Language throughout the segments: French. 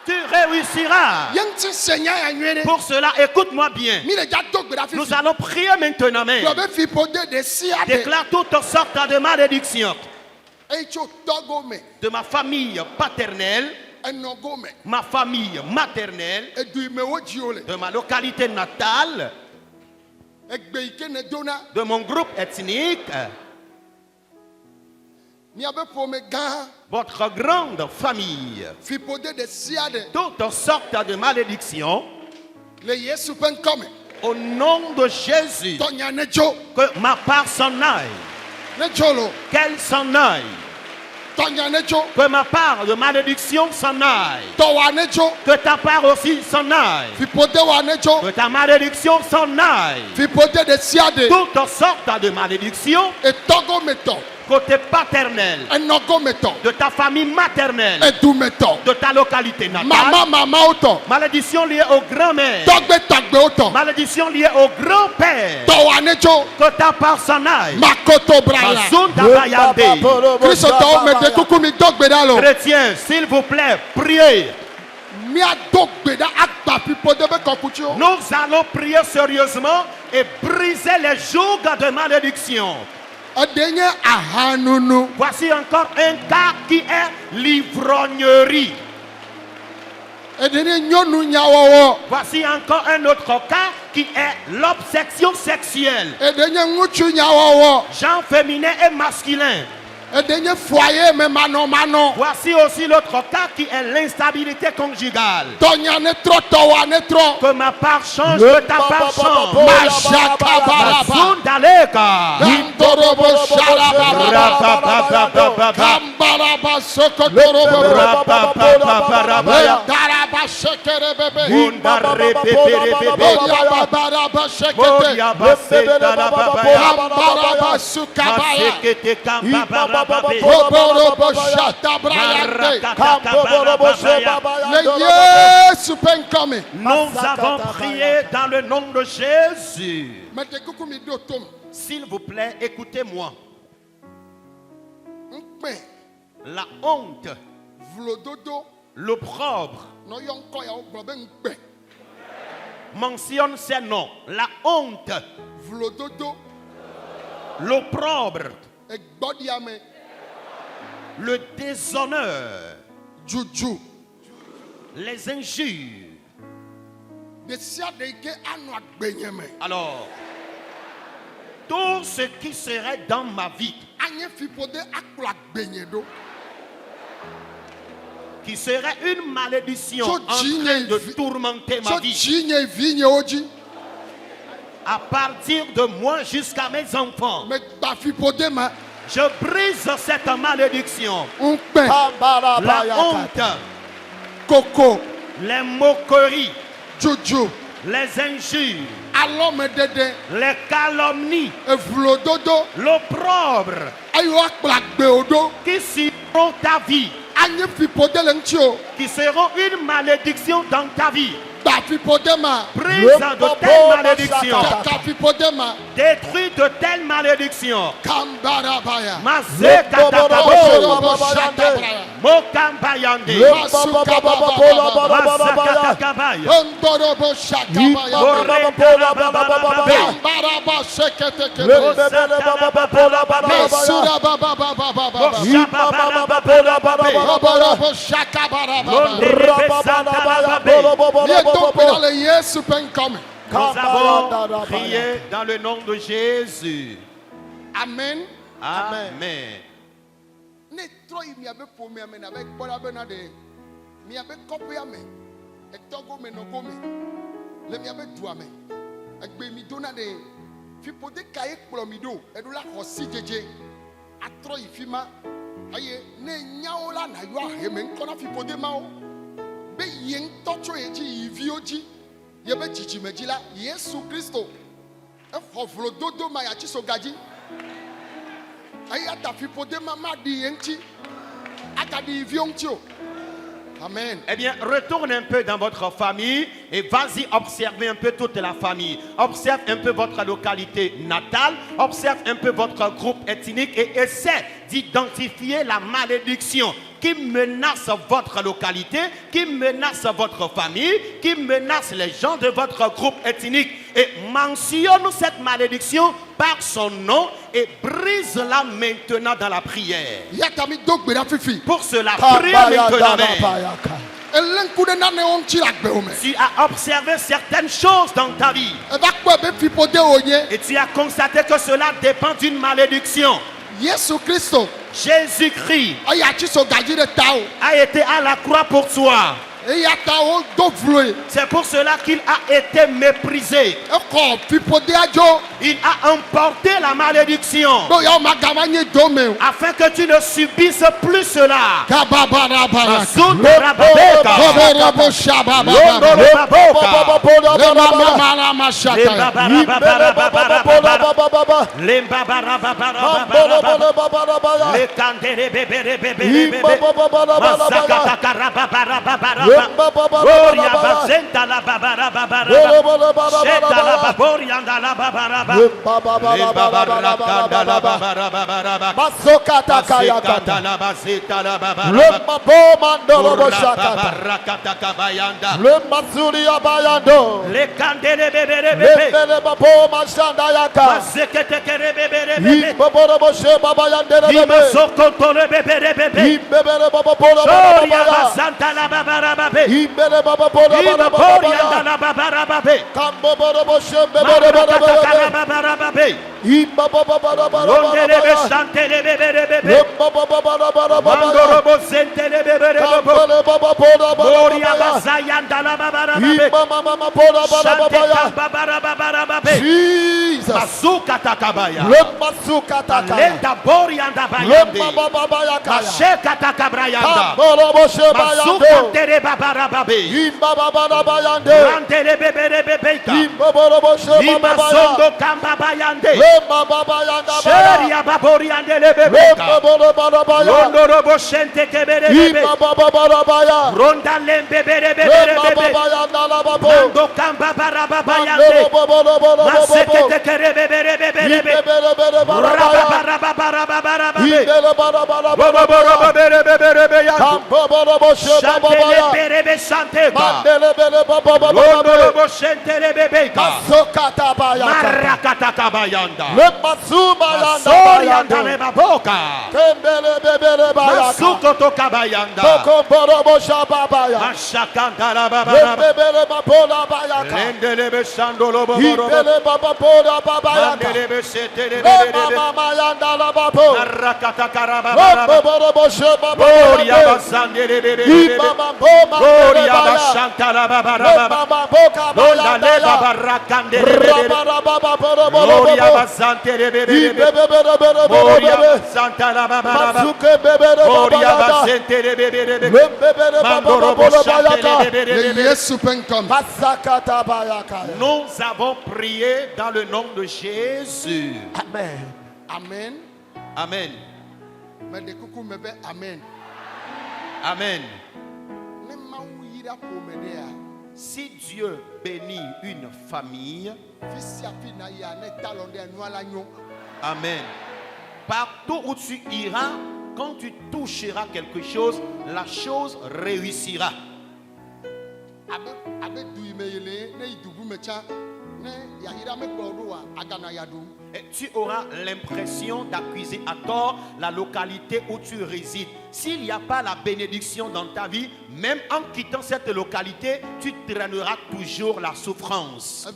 Tu réussiras. Pour cela, écoute-moi bien. Nous allons prier maintenant. Déclare toutes sortes de malédictions de ma famille paternelle, ma famille maternelle, de ma localité natale, de mon groupe ethnique, votre grande famille, toutes sortes de malédictions, au nom de Jésus, que ma part s'en aille, qu'elle s'en aille, que ma part de malédiction s'en aille, que ta part aussi s'en aille, que ta malédiction s'en aille, toutes sortes de malédictions, côté paternel, de ta famille maternelle, de ta localité natale, malédiction liée au grand-mère, malédiction liée au grand-père, que ta part s'en aille. Chrétiens, s'il vous plaît, priez. Nous allons prier sérieusement et briser les jougs de malédiction. Voici encore un cas qui est l'ivrognerie. Voici encore un autre cas qui est l'obsession sexuelle. Genre féminin et masculin. Voici aussi l'autre cas qui est l'instabilité conjugale. Que ma part change, que ta part change. Nous avons prié dans le nom de Jésus. S'il vous plaît, écoutez-moi. La honte, l'opprobre, mentionne ces noms. La honte, l'opprobre, le déshonneur, les injures. Alors, tout ce qui serait dans ma vie, qui serait une malédiction en train de tourmenter ma vie, à partir de moi jusqu'à mes enfants, je brise cette malédiction. La honte, les moqueries, les injures, les calomnies, l'opprobre qui seront ta vie, qui seront une malédiction dans ta vie. Brise de telles malédictions. Détruis de telles malédictions. Mokambayande. Nous avons prié dans le nom de Jésus. Amen. Amen. Yesu Christo dodo ma ya chisogaji ayata fipode mama di enti akadi viontio. Amen. Eh bien, retourne un peu dans votre famille et vas-y observer un peu toute la famille. Observe un peu votre localité natale, observe un peu votre groupe ethnique et essaie d'identifier la malédiction qui menace votre localité, qui menace votre famille, qui menace les gens de votre groupe ethnique. Et mentionne cette malédiction par son nom et brise-la maintenant dans la prière. Pour cela, prie maintenant. Tu as observé certaines choses dans ta vie et tu as constaté que cela dépend d'une malédiction. Jésus-Christ a été à la croix pour toi. C'est pour cela qu'il a été méprisé. Il a emporté la malédiction afin que tu ne subisses plus cela. Nous avons prié dans le nom de Jésus. Amen. Amen. Amen. Amen. Si Dieu bénit une famille, amen. Partout où tu iras, quand tu toucheras quelque chose, la chose réussira. Et tu auras l'impression d'accuser à tort la localité où tu résides. S'il n'y a pas la bénédiction dans ta vie, même en quittant cette localité, tu traîneras toujours la souffrance.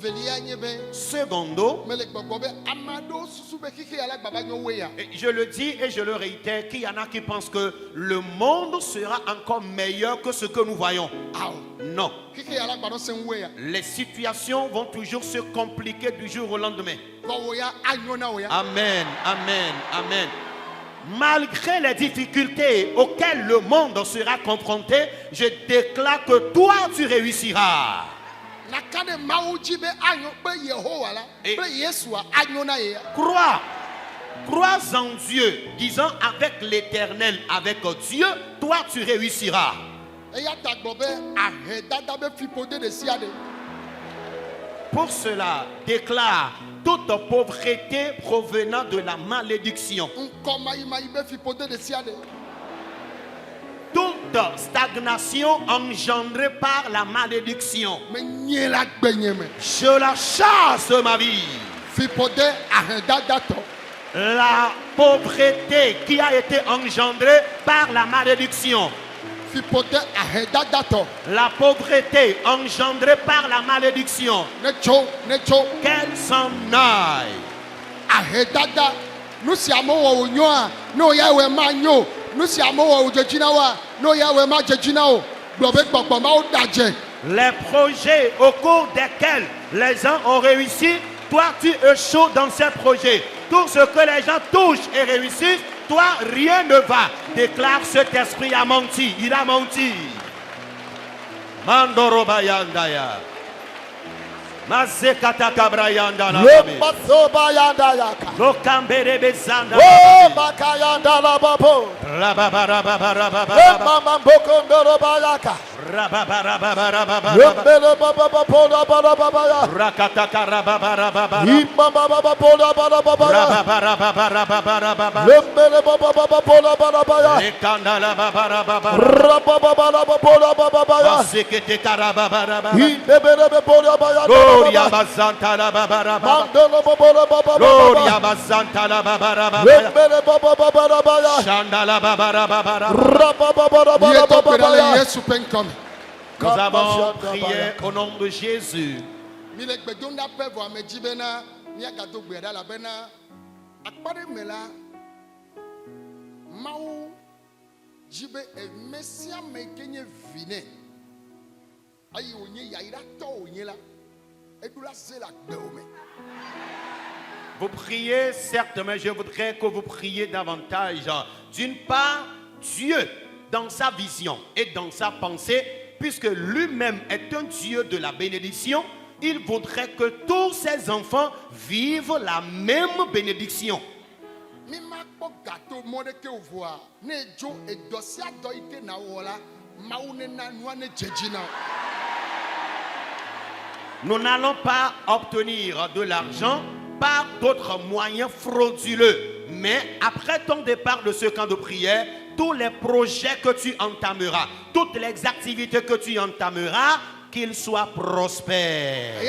Secondo, et je le dis et je le réitère, qu'il y en a qui pensent que le monde sera encore meilleur que ce que nous voyons. Non. Les situations vont toujours se compliquer du jour au lendemain. Amen, amen, amen. Malgré les difficultés auxquelles le monde sera confronté, je déclare que toi tu réussiras. Et crois en Dieu, disant avec l'Éternel, avec Dieu, toi tu réussiras. Pour cela, déclare toute pauvreté provenant de la malédiction. toute stagnation engendrée par la malédiction, je la chasse de ma vie. La pauvreté qui a été engendrée par la malédiction, la pauvreté engendrée par la malédiction, qu'elle s'en aille. Les projets au cours desquels les gens ont réussi, toi tu échoues dans ces projets. Tout ce que les gens touchent et réussissent, toi rien ne va. Déclare cet esprit a menti, il a menti. Mandoro bayandaya. Mazekata kabrayanda la babe. Lokambere bezanda. Oh bakayanda la babo. Rababarabarabarabara. Mama bokondoro bayaka. Rababarabarabarabara. Yombele baba pola baba baba. Rakata karababarabara. Imama baba pola baba baba. Rababarabarabarabara. Yombele baba pola baba baba. Ekanda la babarabara. Rababa pola baba baba. Masekete karababarabara. Indebele pola baba. Gloria bazanta la babarabara. Mandolo pola baba. Gloria bazanta la babarabara. Yombele baba baba. Shanda la babarabara. Rababa baba. Nous avons prié au nom de Jésus. Vous priez certes, mais je voudrais que vous priez davantage. D'une part, Dieu, dans sa vision et dans sa pensée, puisque lui-même est un Dieu de la bénédiction, il voudrait que tous ses enfants vivent la même bénédiction. Nous n'allons pas obtenir de l'argent par d'autres moyens frauduleux. Mais après ton départ de ce camp de prière, tous les projets que tu entameras, toutes les activités que tu entameras, qu'ils soient prospères.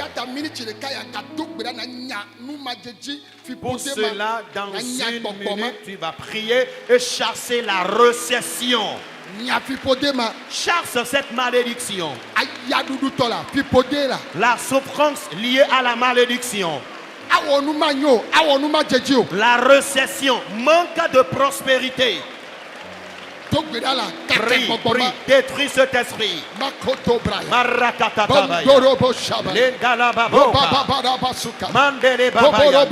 Pour cela, dans une minute, tu vas prier et chasser la récession. Chasse cette malédiction. La souffrance liée à la malédiction. La récession, manque de prospérité. Prie, détruis cet esprit. Marakata kabaya. Lendala baboka. Mandele babaya.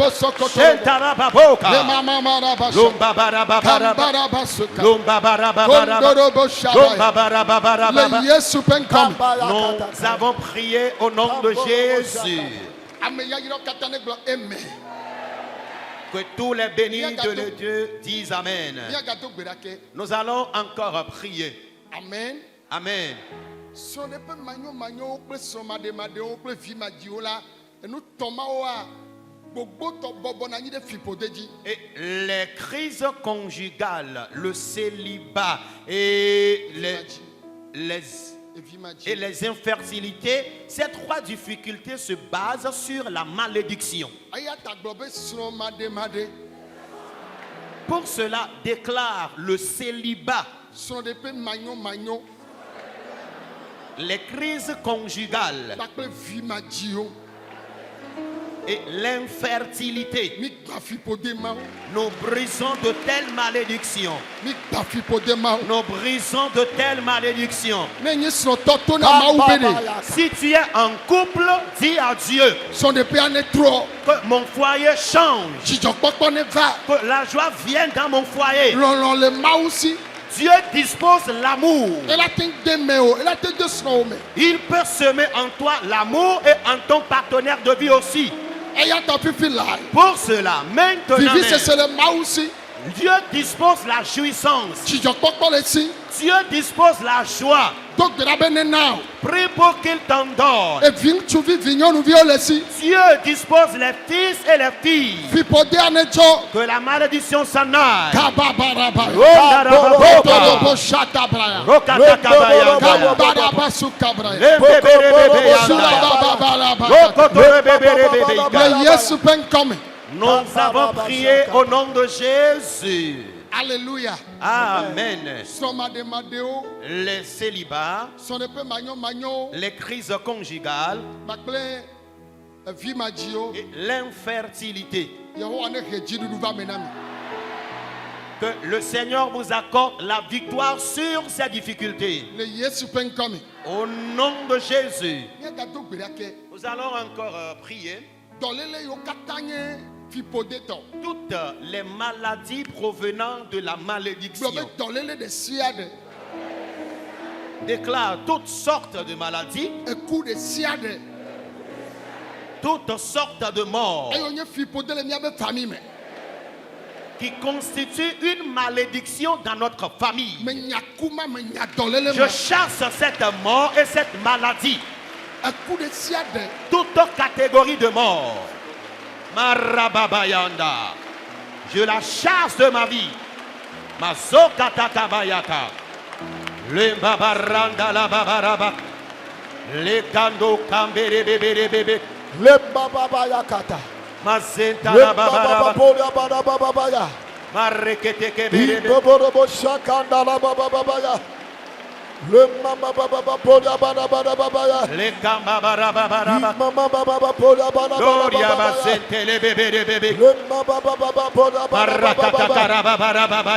Shentara baboka. Lumba barababara. Lumba barababara. Lumba barababara. Nous avons prié au nom de Jésus. Que tous les bénis de Dieu disent Amen. Nous allons encore prier. Amen. Amen. Et les crises conjugales, le célibat et les infertilités, ces trois difficultés se basent sur la malédiction. Pour cela, déclare le célibat, les crises conjugales et l'infertilité. Nous brisons de telles malédictions. Nous brisons de telles malédictions. Si tu es en couple, dis à Dieu que mon foyer change, que la joie vienne dans mon foyer. Dieu dispose l'amour. Il peut semer en toi l'amour et en ton partenaire de vie aussi. Pour cela, maintenant, Dieu dispose la jouissance. Dieu dispose la joie. Prie pour qu'il t'en donne. Dieu dispose les fils et les filles. Que la malédiction s'en aille. Nous avons prié au nom de Jésus. Alléluia. Amen. Les célibats, les crises conjugales et l'infertilité. Que le Seigneur vous accorde la victoire sur ces difficultés. Au nom de Jésus. Nous allons encore prier. Toutes les maladies provenant de la malédiction. Déclare toutes sortes de maladies, toutes sortes de morts qui constituent une malédiction dans notre famille. Je chasse cette mort et cette maladie. Toute catégorie de mort. Marababayanda. Je la chasse de ma vie. Mazokatakabayaka. Le babaranda la babaraba. Le kando kambere bebe bebe. Le bababayakata. Mazenta la babaraba. Marekete kebere bebe. Shakanda la bababaya. Le mama baba poda bada bada babaya. Le kamba barabaraba. Mama baba poda bada bada babaya. Le bébé de bébé. Le mama baba poda bada babaya.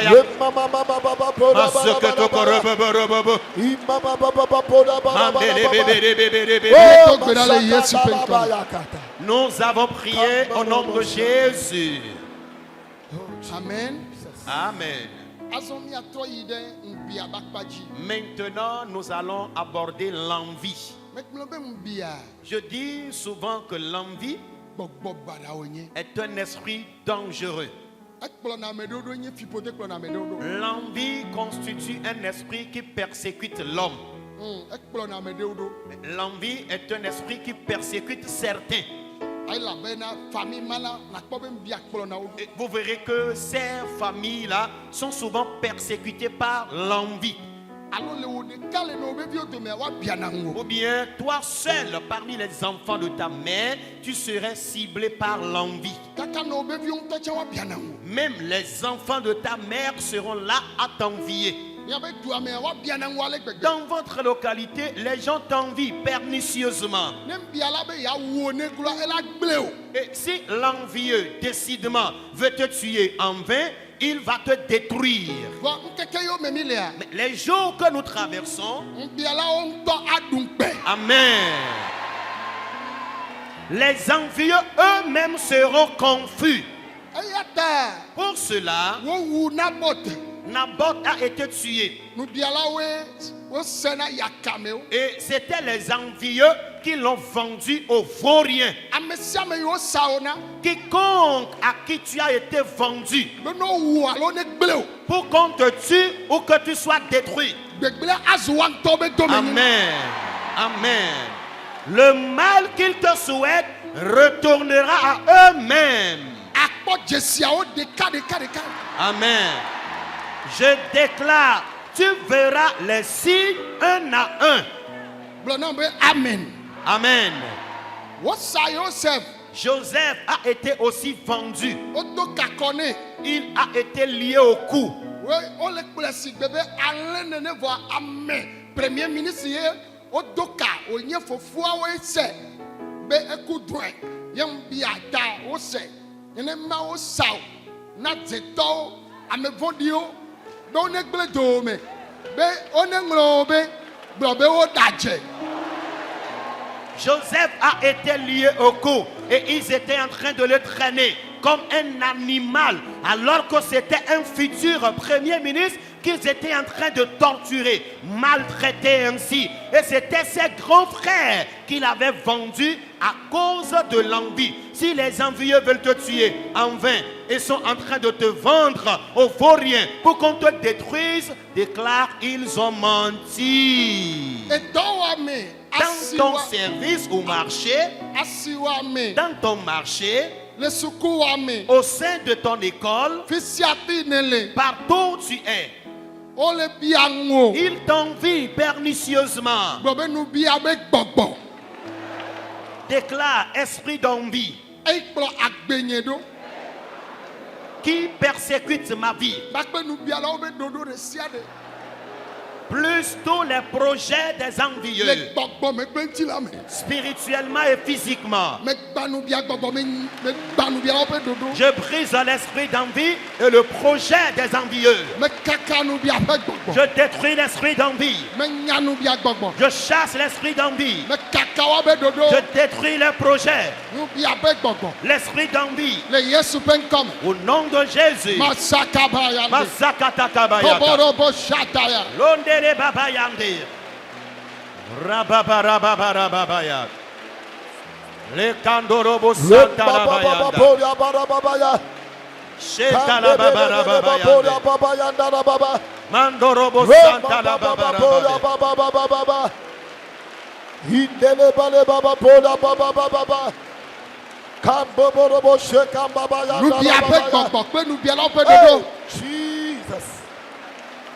Le mama baba poda bada bada. Mama baba poda bada bada. Nous avons prié au nom de Jésus. Amen. Amen. Maintenant, nous allons aborder l'envie. Je dis souvent que l'envie est un esprit dangereux. L'envie constitue un esprit qui persécute l'homme. L'envie est un esprit qui persécute certains. Et vous verrez que ces familles-là sont souvent persécutées par l'envie. Ou bien toi seul parmi les enfants de ta mère, tu serais ciblé par l'envie. Même les enfants de ta mère seront là à t'envier. Dans votre localité, les gens t'envient pernicieusement. Et si l'envieux décidément veut te tuer en vain, il va te détruire. Mais les jours que nous traversons, amen, les envieux eux-mêmes seront confus. Pour cela, Naboth a été tué. Et c'était les envieux qui l'ont vendu aux vauriens. Quiconque à qui tu as été vendu, pour qu'on te tue ou que tu sois détruit. Amen. Amen. Le mal qu'ils te souhaitent retournera à eux-mêmes. Amen. Je déclare, tu verras les signes un à un. Amen. Amen. Joseph a été aussi vendu. Il a été lié au cou. Premier ministre, Joseph a été lié au cou et ils étaient en train de le traîner comme un animal alors que c'était un futur premier ministre qu'ils étaient en train de torturer, maltraiter ainsi. Et c'était ses grands frères qu'il avait vendus à cause de l'envie. Si les envieux veulent te tuer en vain, et sont en train de te vendre aux vauriens pour qu'on te détruise, déclare ils ont menti. Dans ton service ou marché, dans ton marché, au sein de ton école, partout où tu es, ils t'envient pernicieusement. Déclare esprit d'envie qui persécute ma vie. Plus tous les projets des envieux, spirituellement et physiquement. Je brise l'esprit d'envie et le projet des envieux. Je détruis l'esprit d'envie. Je chasse l'esprit d'envie. Je détruis les projets. L'esprit d'envie. Au nom de Jésus. Londere baba yande. Rababa rababa rababa ya. Le kandorobo santa rabaya. Sheta la baba rababa yande. Mandorobo santa la baba rababa. Indele bale baba pola baba baba. Kamboborobo shekambaba ya. Nous bien avec Bokbok, nous bien l'opé de dos. Jesus.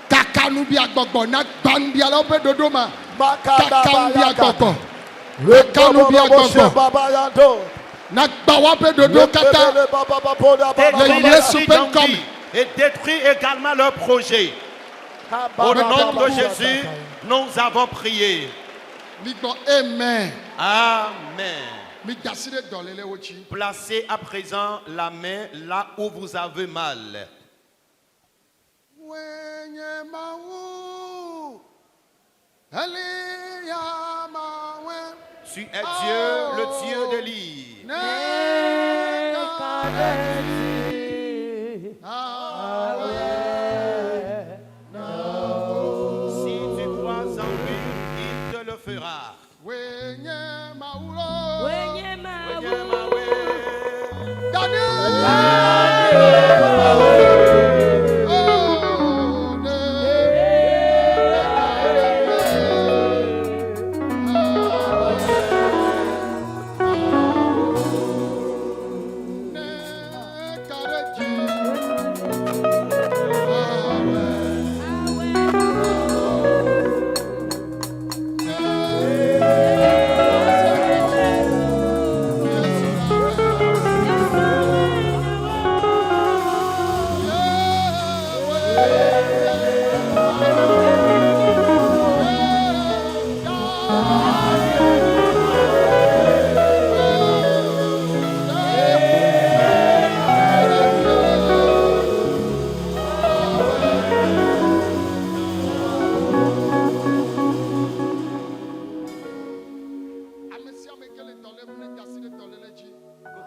Kaka nous bien Bokbok, na ban bien l'opé de dos ma. Kaka nous bien Bokbok. Kaka nous bien Bokbok. Na bawapé de dos kaka. Et détruit également leur projet. Au nom de Jésus, nous avons prié. Amen. Amen. Placez à présent la main là où vous avez mal. Tu es Dieu, le Dieu d'Élie. Si tu crois en lui, il te le fera.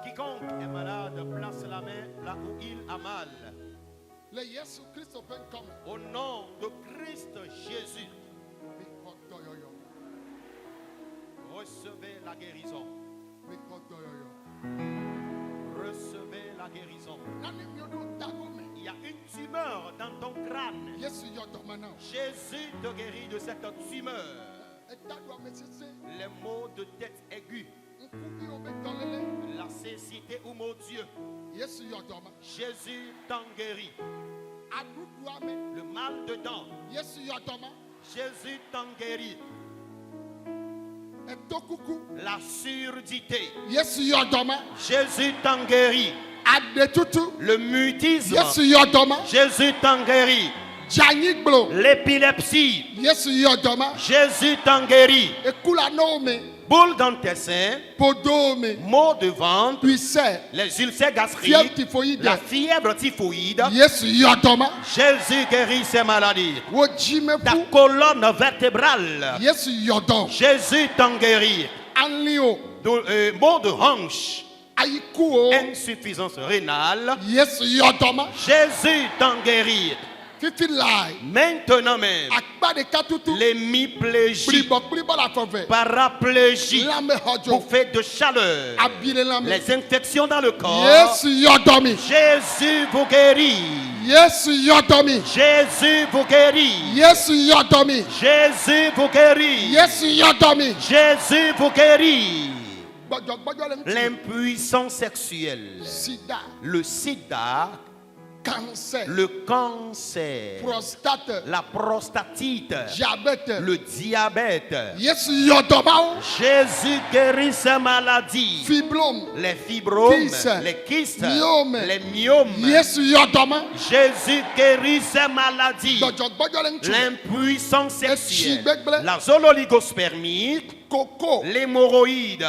Quiconque est malade, place la main là où il a mal. Au nom de Christ Jésus, recevez la guérison. Recevez la guérison. Il y a une tumeur dans ton crâne. Jésus te guérit de cette tumeur. Les maux de tête aiguë, la cécité ou mon Dieu, Jésus t'en guérit. Le mal de dents, Jésus t'en guérit. La surdité, Jésus t'en guérit. Le mutisme, Jésus t'en guérit. L'épilepsie, Jésus t'en guérit. Boule dans tes seins, maux de ventre, les ulcères gastriques, la fièvre typhoïde, Jésus guérit ces maladies. Ta colonne vertébrale, Jésus t'en guérit. Maux de hanche, insuffisance rénale, Jésus t'en guérit. Maintenant même, l'hémiplégie, paraplégie, bouffée de chaleur, les infections dans le corps, Jésus vous guérit. Jésus vous guérit. Jésus vous guérit. Jésus vous guérit. L'impuissance sexuelle, le sida, le cancer, la prostatite, le diabète. Jésus guérit ces maladies. Les fibromes, les kystes, les myomes. Jésus guérit ces maladies. L'impuissance sexuelle, la zooligospermie, l'hémorroïde,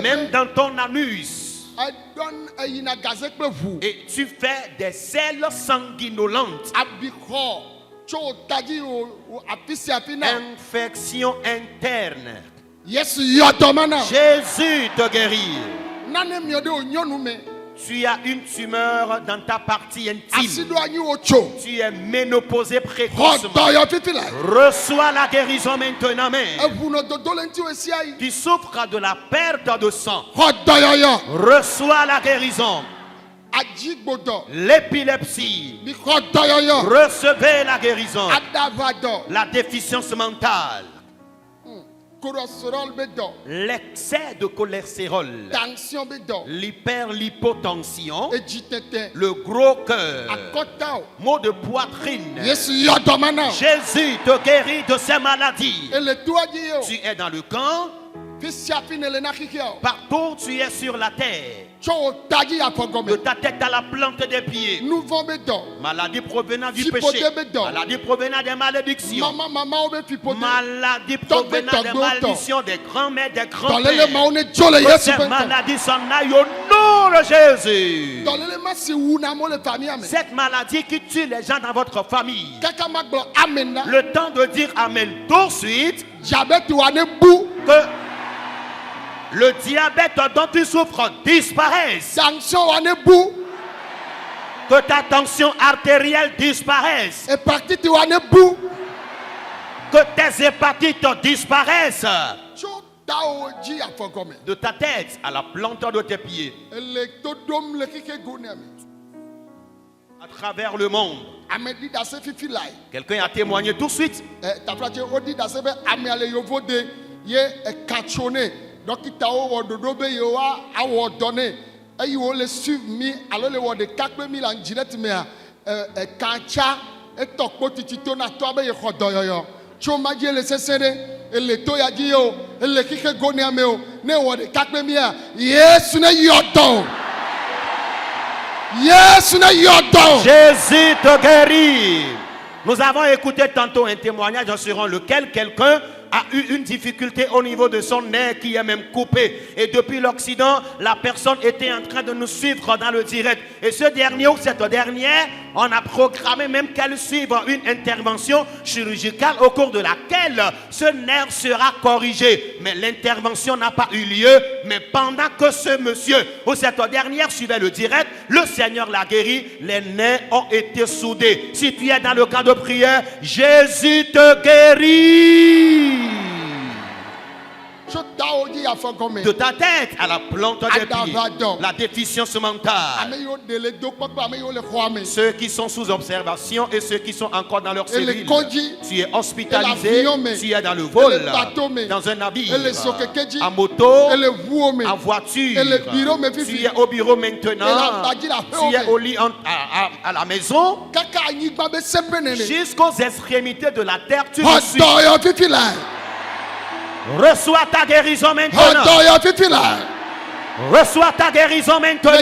même dans ton anus. Et tu fais des selles sanguinolentes. Infection interne. Jésus te guérit. Tu as une tumeur dans ta partie intime. Tu es ménopausé précocement. Reçois la guérison maintenant même. Tu souffres de la perte de sang. Reçois la guérison. L'épilepsie. Recevez la guérison. La déficience mentale. L'excès de cholestérol, l'hyperlipotension, le gros cœur, maux de poitrine. Jésus te guérit de ces maladies. Tu es dans le camp, partout tu es sur la terre, de ta tête à la plante des pieds. Maladie provenant du péché, maladie provenant des malédictions, maladie provenant des malédictions des grands-mères, des grands-pères. Que ces maladies s'en aillent au nom de Jésus. Cette maladie qui tue les gens dans votre famille, le temps de dire Amen tout de suite, que le diabète dont tu souffres disparaisse. Que ta tension artérielle disparaisse. Que tes hépatites disparaissent. De ta tête à la plante de tes pieds. À travers le monde. Quelqu'un a témoigné tout de suite. Donc il t'a ododobe yoa awo donné et yo le suivre mi alors le wode 4000 en direct mais kancha et tokpo titito na to be yodo yoyo choma je le sesere et le to ya ji yo et le kike goni ameo ne wode 4000 Yesu ne yodo. Yesu ne yodo. Jésus te guérit. Nous avons écouté tantôt un témoignage sur lequel quelqu'un a eu une difficulté au niveau de son nez qui est même coupé. Et depuis l'Occident, la personne était en train de nous suivre dans le direct. Et ce dernier ou cette dernière, on a programmé même qu'elle suive une intervention chirurgicale au cours de laquelle ce nerf sera corrigé. Mais l'intervention n'a pas eu lieu. Mais pendant que ce monsieur ou cette dernière suivait le direct, le Seigneur l'a guéri. Les nerfs ont été soudés. Si tu es dans le cas de prière, Jésus te guérit. De ta tête à la plante des pieds, la déficience mentale. Ceux qui sont sous observation et ceux qui sont encore dans leur cellule. Tu es hospitalisé, tu es dans le vol, dans un navire, en moto, en voiture. Tu es au bureau maintenant, tu es au lit à la maison. Jusqu'aux extrémités de la terre, tu le suis. Reçois ta guérison maintenant. Reçois ta guérison maintenant.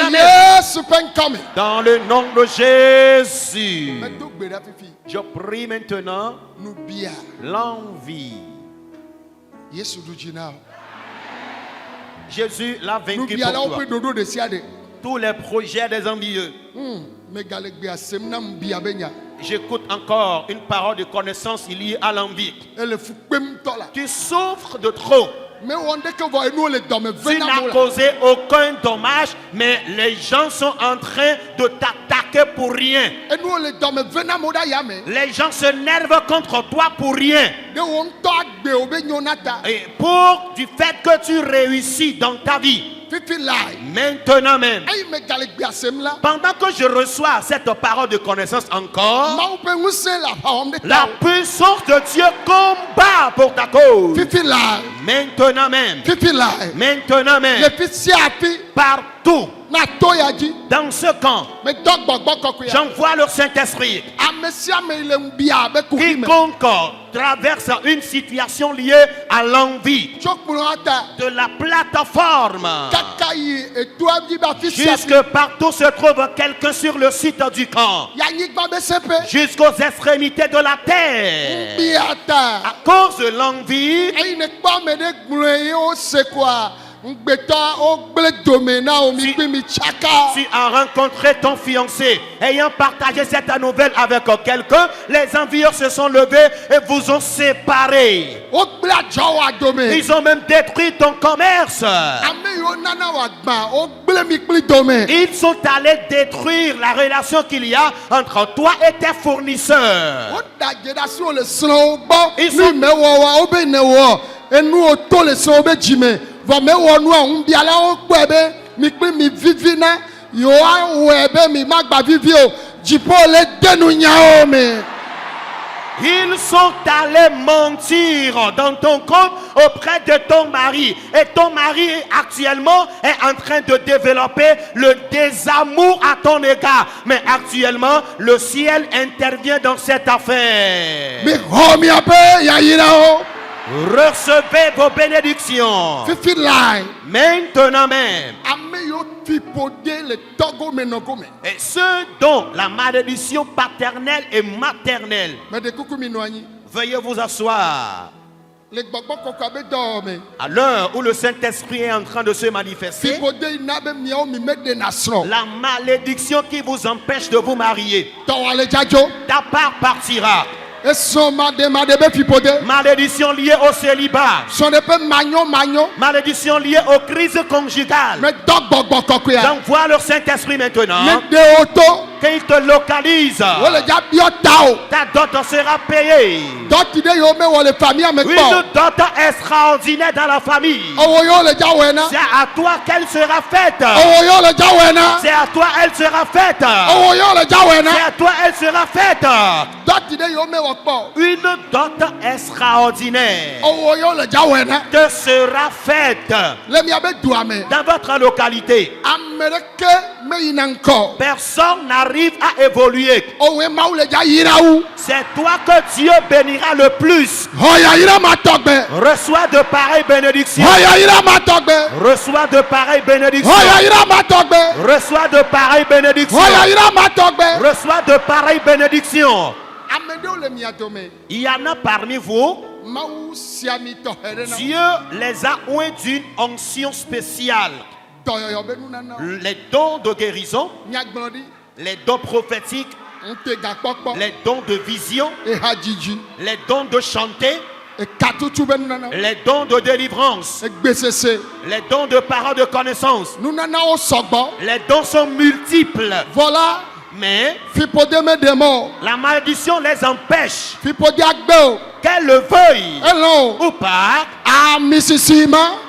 Dans le nom de Jésus. Je prie maintenant l'envie. Jésus l'a vaincu pour toi. Tous les projets des envieux. J'écoute encore une parole de connaissance liée à l'envie. Tu souffres de trop. Tu n'as causé aucun dommage, mais les gens sont en train de t'attaquer. t'attaquer pour rien. Les gens se nervent contre toi pour rien. Et pour du fait que tu réussis dans ta vie. Maintenant même, pendant que je reçois cette parole de connaissance encore, la puissance de Dieu combat pour ta cause. Maintenant même, partout dans ce camp, j'envoie le Saint-Esprit. Quiconque traverse une situation liée à l'envie de la plateforme, jusque partout se trouve quelqu'un sur le site du camp, jusqu'aux extrémités de la terre, à cause de l'envie, tu as rencontré ton fiancé, ayant partagé cette nouvelle avec quelqu'un, les envieux se sont levés et vous ont séparés. Ils ont même détruit ton commerce. Ils sont allés détruire la relation qu'il y a entre toi et tes fournisseurs. Ils sont... Ils sont allés mentir dans ton compte auprès de ton mari. Et ton mari actuellement est en train de développer le désamour à ton égard. Mais actuellement, le ciel intervient dans cette affaire. Recevez vos bénédictions. Maintenant même. Et ceux dont la malédiction paternelle et maternelle. Veuillez vous asseoir. À l'heure où le Saint-Esprit est en train de se manifester, la malédiction qui vous empêche de vous marier, ta part partira. Malédiction liée au célibat. Malédiction liée aux crises conjugales. J'envoie le Saint-Esprit maintenant. Qu'il te localise. Ta dot sera payée. Une dot extraordinaire dans la famille. C'est à toi qu'elle sera faite. C'est à toi elle sera faite. C'est à toi elle sera faite. Une dot extraordinaire te sera faite dans votre localité. Personne n'arrive à évoluer. C'est toi que Dieu bénira le plus. Reçois de pareilles bénédictions. Reçois de pareilles bénédictions. Reçois de pareilles bénédictions. Reçois de pareilles bénédictions. Il y en a parmi vous, Dieu les a oints d'une onction spéciale. Les dons de guérison, les dons prophétiques, les dons de vision, les dons de chanter, les dons de délivrance, les dons de parole de connaissance. Les dons sont multiples. Voilà. Mais la malédiction les empêche, qu'elles le veuillent ou pas.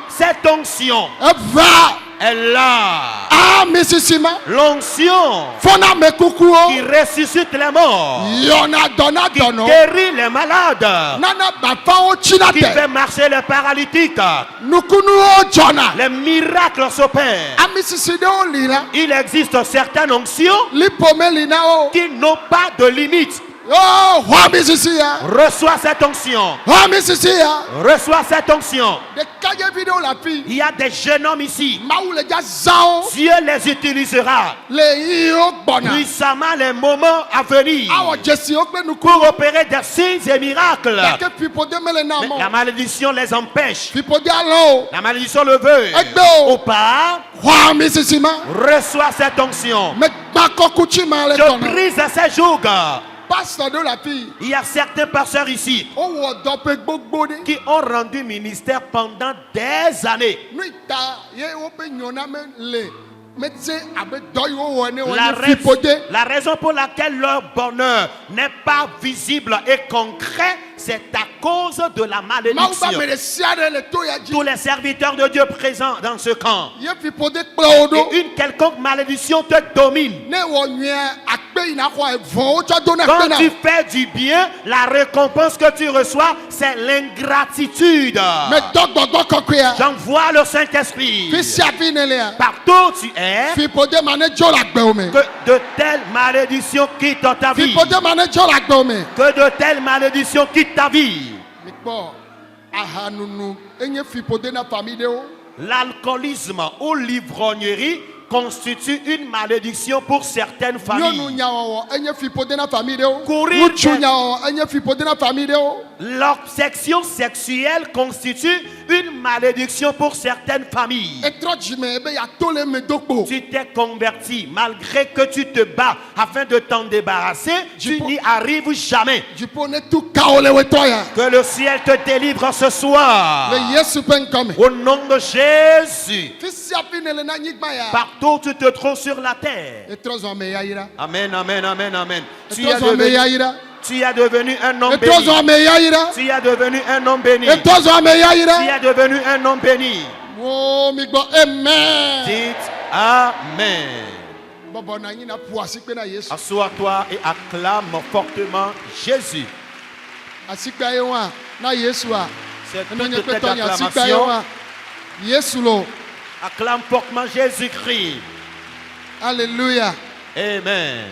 Cette onction est là. L'onction qui ressuscite les morts, qui guérit les malades, qui fait marcher les paralytiques. Les miracles s'opèrent. Il existe certaines onctions qui n'ont pas de limite. Reçois cette onction. Reçois cette onction. Il y a des jeunes hommes ici. Dieu les utilisera puissamment les moments à venir pour opérer des signes et miracles. Mais la malédiction les empêche. La malédiction le veut ou pas. Reçois cette onction. Je brise ces jougs. Il y a certains pasteurs ici qui ont rendu ministère pendant des années. La raison pour laquelle leur bonheur n'est pas visible et concret, c'est à cause de la malédiction. Tous les serviteurs de Dieu présents dans ce camp, et une quelconque malédiction te domine. Quand tu fais du bien, la récompense que tu reçois, c'est l'ingratitude. J'envoie le Saint-Esprit. Partout où tu es, que de telles malédictions quittent ta vie. Que de telles malédictions quittent ta vie. L'alcoolisme ou l'ivrognerie constitue une malédiction pour certaines familles. L'obsession sexuelle constitue une malédiction pour certaines familles. Tu t'es converti, malgré que tu te bats afin de t'en débarrasser, tu n'y arrives jamais. Que le ciel te délivre ce soir. Au nom de Jésus. Partout où tu te trouves sur la terre. Amen, amen, amen, amen. Tu es devenu un homme béni. Tu es devenu un homme béni. Tu es devenu un homme béni. Dites Amen. Assois-toi et acclame fortement Jésus. C'est toute cette acclamation. Acclame fortement Jésus-Christ. Alléluia. Amen.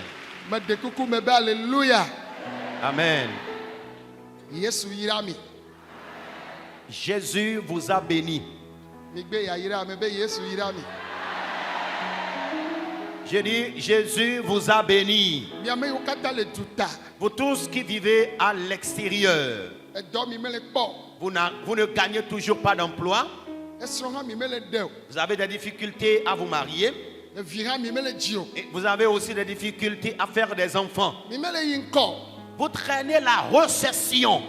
Alléluia. Amen. Jésus vous a béni. Je dis, Jésus vous a béni. Vous tous qui vivez à l'extérieur, vous ne gagnez toujours pas d'emploi. Vous avez des difficultés à vous marier. Et vous avez aussi des difficultés à faire des enfants. Vous traînez la récession.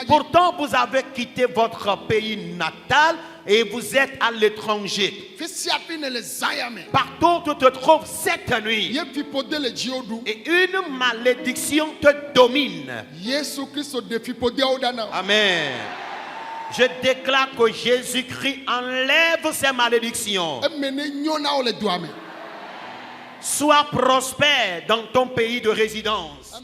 Pourtant, vous avez quitté votre pays natal et vous êtes à l'étranger. Partout où tu te trouves cette nuit, et une malédiction te domine. Amen. Je déclare que Jésus-Christ enlève ces malédictions. Sois prospère dans ton pays de résidence.